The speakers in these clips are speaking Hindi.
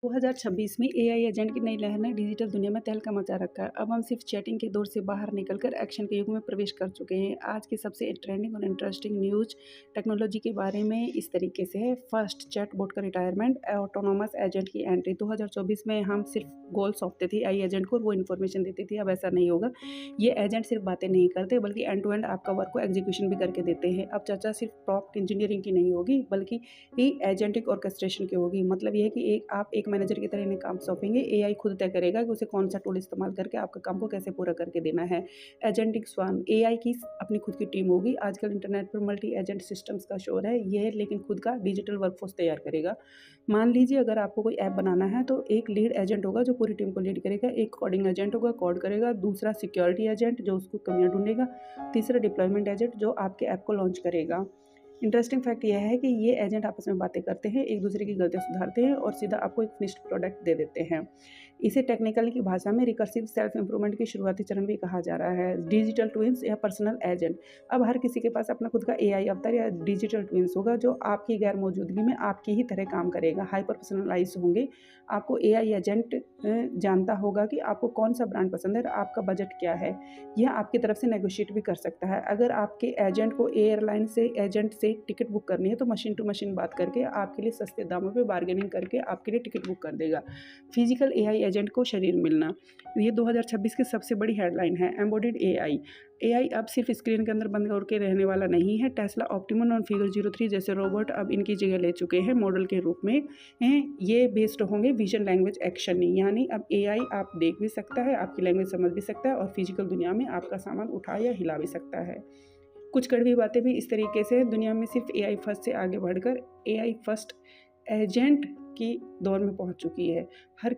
2026 में एआई एजेंट की नई लहर ने डिजिटल दुनिया में तहलका मचा रखा है। अब हम सिर्फ चैटिंग के दौर से बाहर निकलकर एक्शन के युग में प्रवेश कर चुके हैं। आज की सबसे ट्रेंडिंग और इंटरेस्टिंग न्यूज टेक्नोलॉजी के बारे में इस तरीके से है। फर्स्ट, चैटबॉट का रिटायरमेंट, ऑटोनोमस एजेंट की एंट्री। 2024 में हम सिर्फ गोल सौंपते थे आई एजेंट को और वो इन्फॉर्मेशन देती थी। अब ऐसा नहीं होगा। ये एजेंट सिर्फ बातें नहीं करते बल्कि एंड टू एंड आपका वर्क को एग्जीक्यूशन भी करके देते हैं। अब चर्चा सिर्फ प्रॉम्प्ट इंजीनियरिंग की नहीं होगी बल्कि एजेंटिक ऑर्केस्ट्रेशन की होगी। मतलब ये है कि आप एक मैनेजर की तरह इन्हें काम सौंपेंगे, एआई खुद तय करेगा कि उसे कौन सा टूल इस्तेमाल करके आपके काम को कैसे पूरा करके देना है। एजेंटिक स्वार्म, एआई की अपनी खुद की टीम होगी। आजकल इंटरनेट पर मल्टी एजेंट सिस्टम्स का शोर है। यह लेकिन खुद का डिजिटल वर्कफोर्स तैयार करेगा। मान लीजिए अगर आपको कोई ऐप बनाना है तो एक लीड एजेंट होगा जो पूरी टीम को लीड करेगा, एक कोडिंग एजेंट होगा कोड करेगा, दूसरा सिक्योरिटी एजेंट जो उसको कमियां ढूंढेगा, तीसरा डिप्लॉयमेंट एजेंट जो आपके ऐप को लॉन्च करेगा। इंटरेस्टिंग फैक्ट यह है कि ये एजेंट आपस में बातें करते हैं, एक दूसरे की गलतियां सुधारते हैं और सीधा आपको एक फिनिश्ड प्रोडक्ट दे देते हैं। इसे टेक्निकल की भाषा में रिकर्सिव सेल्फ इंप्रूवमेंट की शुरुआती चरण भी कहा जा रहा है। डिजिटल ट्विंस या पर्सनल एजेंट, अब हर किसी के पास अपना खुद का एआई अवतार या डिजिटल ट्विंस होगा जो आपकी गैर मौजूदगी में आपकी ही तरह काम करेगा। हाइपर पर्सनलाइज होंगे। आपको एआई एजेंट जानता होगा कि आपको कौन सा ब्रांड पसंद है और आपका बजट क्या है। यह आपकी तरफ से नेगोशिएट भी कर सकता है। अगर आपके एजेंट को एयरलाइन से एजेंट से टिकट बुक करनी है तो मशीन टू मशीन बात करके आपके लिए सस्ते दामों पे बार्गेनिंग करके आपके लिए टिकट बुक कर देगा। फिजिकल एआई एजेंट को शरीर मिलना, ये 2026 की सबसे बड़ी हेडलाइन है। एम्बॉडिड एआई, एआई अब सिर्फ स्क्रीन के अंदर बंद करके रहने वाला नहीं है। टेस्ला ऑप्टिमस और फिगर 03 जैसे रोबोट अब इनकी जगह ले चुके हैं मॉडल के रूप में हैं। ये बेस्ड होंगे विजन लैंग्वेज एक्शन नहीं, यानी अब एआई आप देख भी सकता है, आपकी लैंग्वेज समझ भी सकता है और फिजिकल दुनिया में आपका सामान उठा या हिला भी सकता है। कुछ कड़वी बातें भी इस तरीके से दुनिया में सिर्फ एआई फर्स्ट से आगे बढ़कर एआई फर्स्ट एजेंट की दौर में पहुंच चुकी है। हर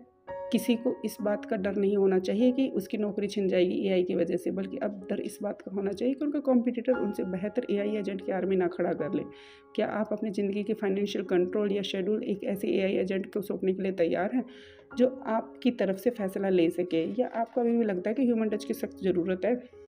किसी को इस बात का डर नहीं होना चाहिए कि उसकी नौकरी छिन जाएगी एआई की वजह से, बल्कि अब डर इस बात का होना चाहिए कि उनका कॉम्पिटिटर उनसे बेहतर एआई एजेंट की आर्मी ना खड़ा कर ले। क्या आप अपनी ज़िंदगी के फाइनेंशियल कंट्रोल या शेड्यूल एक ऐसे एआई एजेंट को सौंपने के लिए तैयार हैं जो आपकी तरफ से फैसला ले सके, या आपको अभी भी लगता है कि ह्यूमन टच की सख्त ज़रूरत है?